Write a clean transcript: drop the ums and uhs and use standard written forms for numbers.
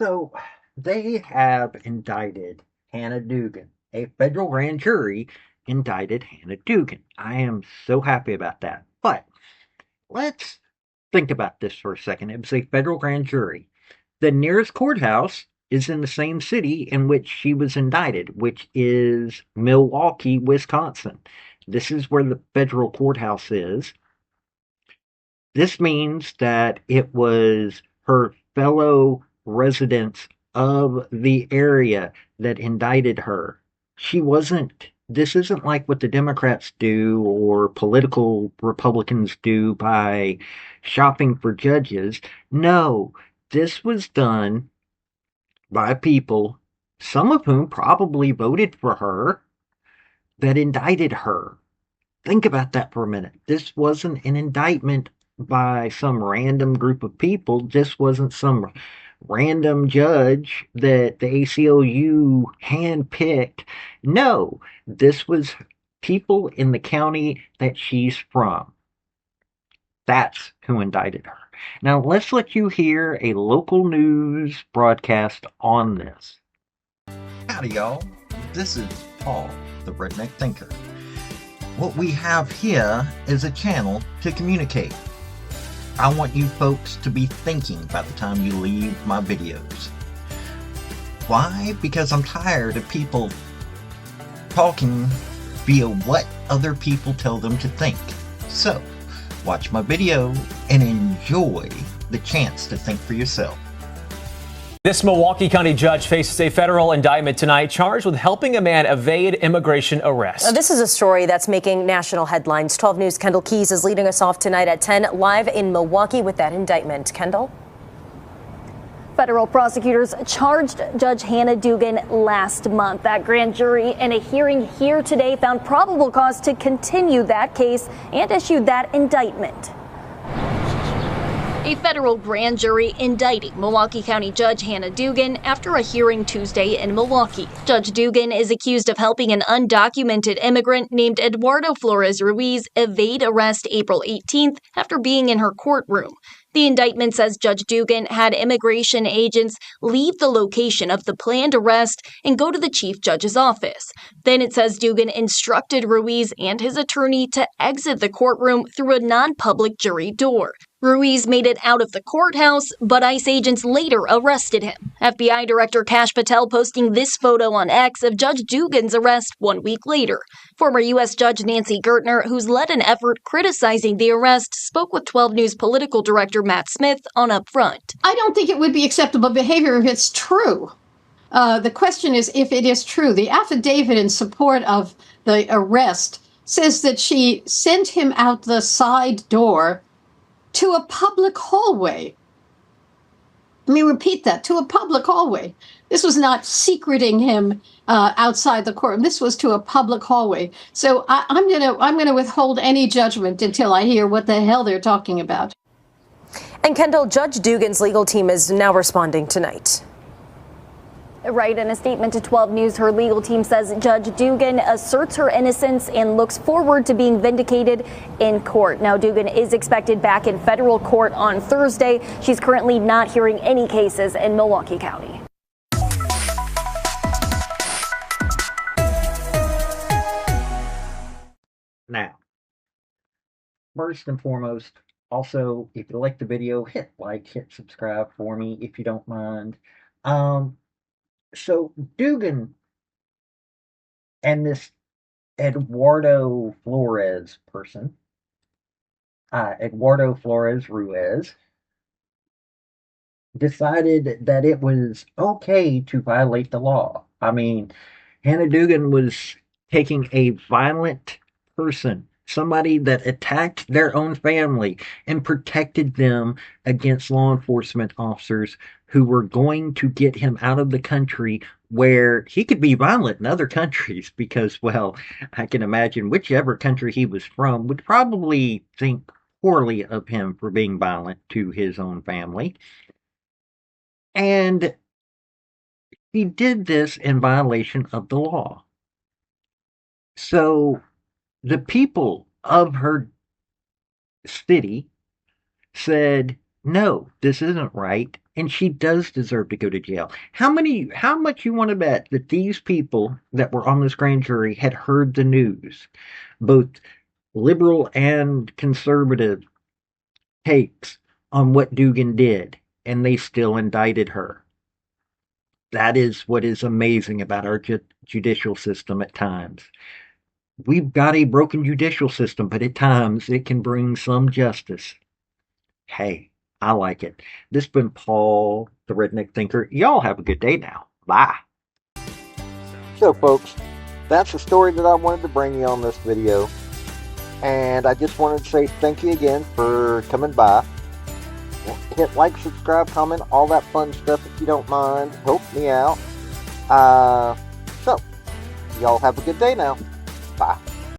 So they have indicted Hannah Dugan. A federal grand jury indicted Hannah Dugan. I am so happy about that. But let's think about this for a second. It was a federal grand jury. The nearest courthouse is in the same city in which she was indicted, which is Milwaukee, Wisconsin. This is where the federal courthouse is. This means that it was her fellow residents of the area that indicted her. She wasn't, this isn't like what the Democrats do or political Republicans do by shopping for judges. No, this was done by people, some of whom probably voted for her, that indicted her. Think about that for a minute. This wasn't an indictment by some random group of people. This wasn't some random judge that the ACLU handpicked. No, this was people in the county that she's from. That's who indicted her. Now, let's let you hear a local news broadcast on this. Howdy, y'all. This is Paul, the Redneck Thinker. What we have here is a channel to communicate. I want you folks to be thinking by the time you leave my videos. Why? Because I'm tired of people talking via what other people tell them to think. So, watch my video and enjoy the chance to think for yourself. This Milwaukee County judge faces a federal indictment tonight, charged with helping a man evade immigration arrest. This is a story that's making national headlines. 12 News' Kendall Keys is leading us off tonight at 10, live in Milwaukee with that indictment. Kendall? Federal prosecutors charged Judge Hannah Dugan last month. That grand jury in a hearing here today found probable cause to continue that case and issued that indictment. A federal grand jury indicting Milwaukee County Judge Hannah Dugan after a hearing Tuesday in Milwaukee. Judge Dugan is accused of helping an undocumented immigrant named Eduardo Flores Ruiz evade arrest April 18th after being in her courtroom. The indictment says Judge Dugan had immigration agents leave the location of the planned arrest and go to the chief judge's office. Then it says Dugan instructed Ruiz and his attorney to exit the courtroom through a non-public jury door. Ruiz made it out of the courthouse, but ICE agents later arrested him. FBI Director Kash Patel posting this photo on X of Judge Dugan's arrest 1 week later. Former U.S. Judge Nancy Gertner, who's led an effort criticizing the arrest, spoke with 12 News political director Matt Smith on Upfront. I don't think it would be acceptable behavior if it's true. The question is if it is true. The affidavit in support of the arrest says that she sent him out the side door to a public hallway. Let me repeat that, to a public hallway. This was not secreting him outside the courtroom. This was to a public hallway. So I'm gonna withhold any judgment until I hear what the hell they're talking about. And Kendall, Judge Dugan's legal team is now responding tonight. Right, in a statement to 12 News, her legal team says Judge Dugan asserts her innocence and looks forward to being vindicated in court. Now, Dugan is expected back in federal court on Thursday. She's currently not hearing any cases in Milwaukee County. Now, first and foremost, also, if you like the video, hit like, hit subscribe for me if you don't mind. So Dugan and this Eduardo Flores person, Eduardo Flores Ruiz, decided that it was okay to violate the law. I mean, Hannah Dugan was taking a violent person, somebody that attacked their own family, and protected them against law enforcement officers who were going to get him out of the country, where he could be violent in other countries because, well, I can imagine whichever country he was from would probably think poorly of him for being violent to his own family. And he did this in violation of the law. So the people of her city said, no, this isn't right, and she does deserve to go to jail. How much you want to bet that these people that were on this grand jury had heard the news, both liberal and conservative takes on what Dugan did, and they still indicted her? That is what is amazing about our judicial system at times. We've got a broken judicial system, but at times it can bring some justice. Hey, I like it. This has been Paul, the Redneck Thinker. Y'all have a good day now. Bye. So, folks, that's the story that I wanted to bring you on this video. And I just wanted to say thank you again for coming by. Hit like, subscribe, comment, all that fun stuff if you don't mind. Help me out. So, y'all have a good day now. Bye.